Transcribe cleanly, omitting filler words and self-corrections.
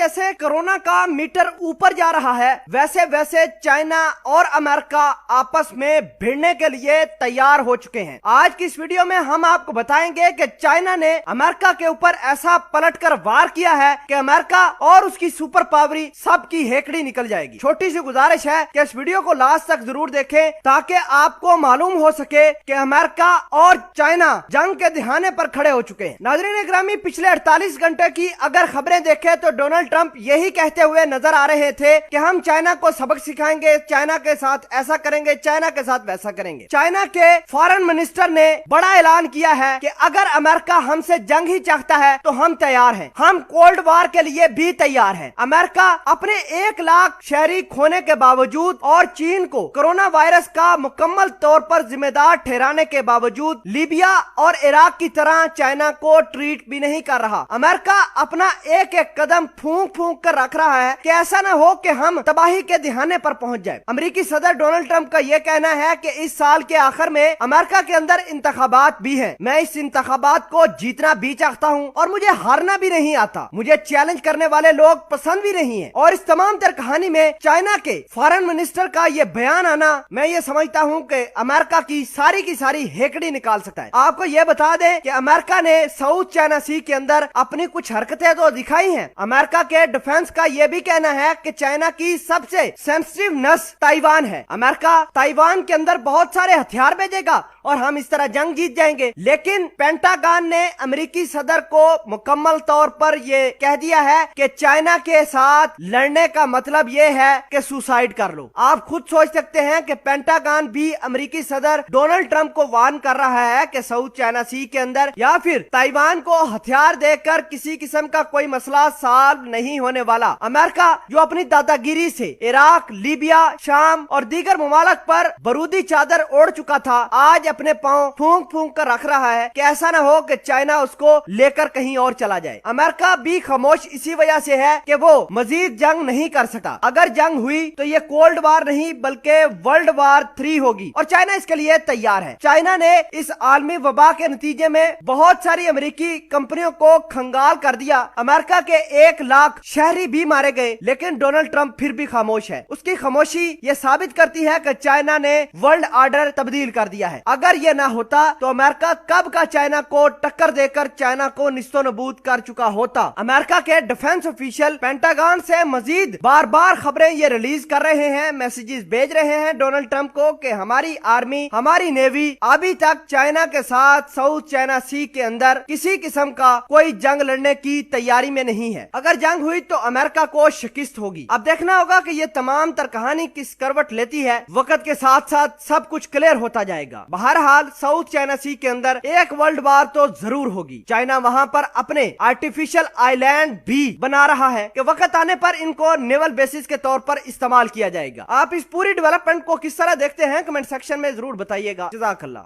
जैसे कोरोना का मीटर ऊपर जा रहा है, वैसे वैसे चाइना और अमेरिका आपस में भिड़ने के लिए तैयार हो चुके हैं। आज की इस वीडियो में हम आपको बताएंगे कि चाइना ने अमेरिका के ऊपर ऐसा पलटकर वार किया है कि अमेरिका और उसकी सुपर पावरी सबकी हेकड़ी निकल जाएगी। छोटी सी गुजारिश है कि इस वीडियो को लास्ट तक जरूर देखें ताकि आपको मालूम हो सके कि अमेरिका और चाइना जंग के दिहाने पर खड़े हो चुके हैं। नाज़रीन ग्रामी, पिछले 48 घंटे की अगर खबरें देखें तो डोनाल्ड ट्रंप यही कहते हुए नजर आ रहे थे कि हम चाइना को सबक सिखाएंगे, चाइना के साथ ऐसा करेंगे, चाइना के साथ वैसा करेंगे। चाइना के फॉरेन मिनिस्टर ने बड़ा ऐलान किया है कि अगर अमेरिका हमसे जंग ही चाहता है तो हम तैयार हैं, हम कोल्ड वार के लिए भी तैयार हैं। अमेरिका अपने 1 लाख शहरी खोने के बावजूद और चीन को कोरोना वायरस का मुकम्मल तौर पर जिम्मेदार ठहराने के बावजूद लीबिया और इराक की तरह चाइना को ट्रीट भी नहीं कर रहा। अमेरिका अपना एक एक कदम फूंक फूंक कर रख रहा है कि ऐसा न हो कि हम तबाही के दिहाने पर पहुंच जाए। अमेरिकी सदर डोनाल्ड ट्रंप का यह कहना है कि इस साल के आखिर में अमेरिका के अंदर इंतखाबात भी हैं। मैं इस इंतखाबात को जीतना भी चाहता हूं और मुझे हारना भी नहीं आता। मुझे चैलेंज करने वाले लोग पसंद भी नहीं है। और इस तमाम तर कहानी में चाइना के फॉरेन मिनिस्टर का ये बयान आना, मैं ये समझता हूं कि अमेरिका की सारी हेकड़ी निकाल सकता है। आपको ये बता दें कि अमेरिका ने साउथ चाइना सी के अंदर अपनी कुछ हरकतें तो दिखाई हैं। अमेरिका के डिफेंस का यह भी कहना है कि चाइना की सबसे सेंसिटिव नस ताइवान है। अमेरिका ताइवान के अंदर बहुत सारे हथियार भेजेगा और हम इस तरह जंग जीत जाएंगे। लेकिन पेंटागन ने अमेरिकी सदर को मुकम्मल तौर पर यह कह दिया है कि चाइना के साथ लड़ने का मतलब यह है कि सुसाइड कर लो। आप खुद सोच सकते हैं कि पेंटागन भी अमेरिकी सदर डोनाल्ड ट्रंप को वार्न कर रहा है कि साउथ चाइना सी के अंदर या फिर ताइवान को हथियार देकर किसी किस्म का कोई मसला सॉल्व नहीं होने वाला। अमेरिका जो अपनी दादागिरी से इराक, लीबिया, शाम और दीगर ममालक पर बरूदी चादर ओढ़ चुका था, आज अपने पांव फूंक फूंक कर रख रहा है कि ऐसा न हो कि चाइना उसको लेकर कहीं और चला जाए। अमेरिका भी खामोश इसी वजह से है कि वो मजीद जंग नहीं कर सकता। अगर जंग हुई तो ये कोल्ड वार नहीं बल्कि वर्ल्ड वार 3 होगी और चाइना इसके लिए तैयार है। चाइना ने इस आलमी वबा के नतीजे में बहुत सारी अमेरिकी कंपनियों को खंगाल कर दिया। अमेरिका के 1 लाख शहरी भी मारे गए, लेकिन डोनाल्ड ट्रंप फिर भी खामोश है। उसकी खामोशी ये साबित करती है कि चाइना ने वर्ल्ड ऑर्डर तब्दील कर दिया है। अगर ये ना होता तो अमेरिका कब का चाइना को टक्कर देकर चाइना को निस्तो नबूद कर चुका होता। अमेरिका के डिफेंस ऑफिशियल पेंटागन से मजीद बार बार खबरें ये रिलीज कर रहे हैं, मैसेजेस भेज रहे हैं डोनाल्ड ट्रंप को कि हमारी आर्मी, हमारी नेवी अभी तक चाइना के साथ साउथ चाइना सी के अंदर किसी किस्म का कोई जंग लड़ने की तैयारी में नहीं है। अगर जंग हुई तो अमेरिका को शिकस्त होगी। अब देखना होगा कि ये तमाम तर कहानी किस करवट लेती है। वक्त के साथ साथ सब कुछ क्लियर होता जाएगा। बहरहाल साउथ चाइना सी के अंदर एक वर्ल्ड वार तो जरूर होगी। चाइना वहां पर अपने आर्टिफिशियल आइलैंड भी बना रहा है कि वक्त आने पर इनको नेवल बेसिस के तौर पर इस्तेमाल किया जाएगा। आप इस पूरी डेवलपमेंट को किस तरह देखते हैं कमेंट सेक्शन में जरूर बताइएगा। जज़ाकल्लाह।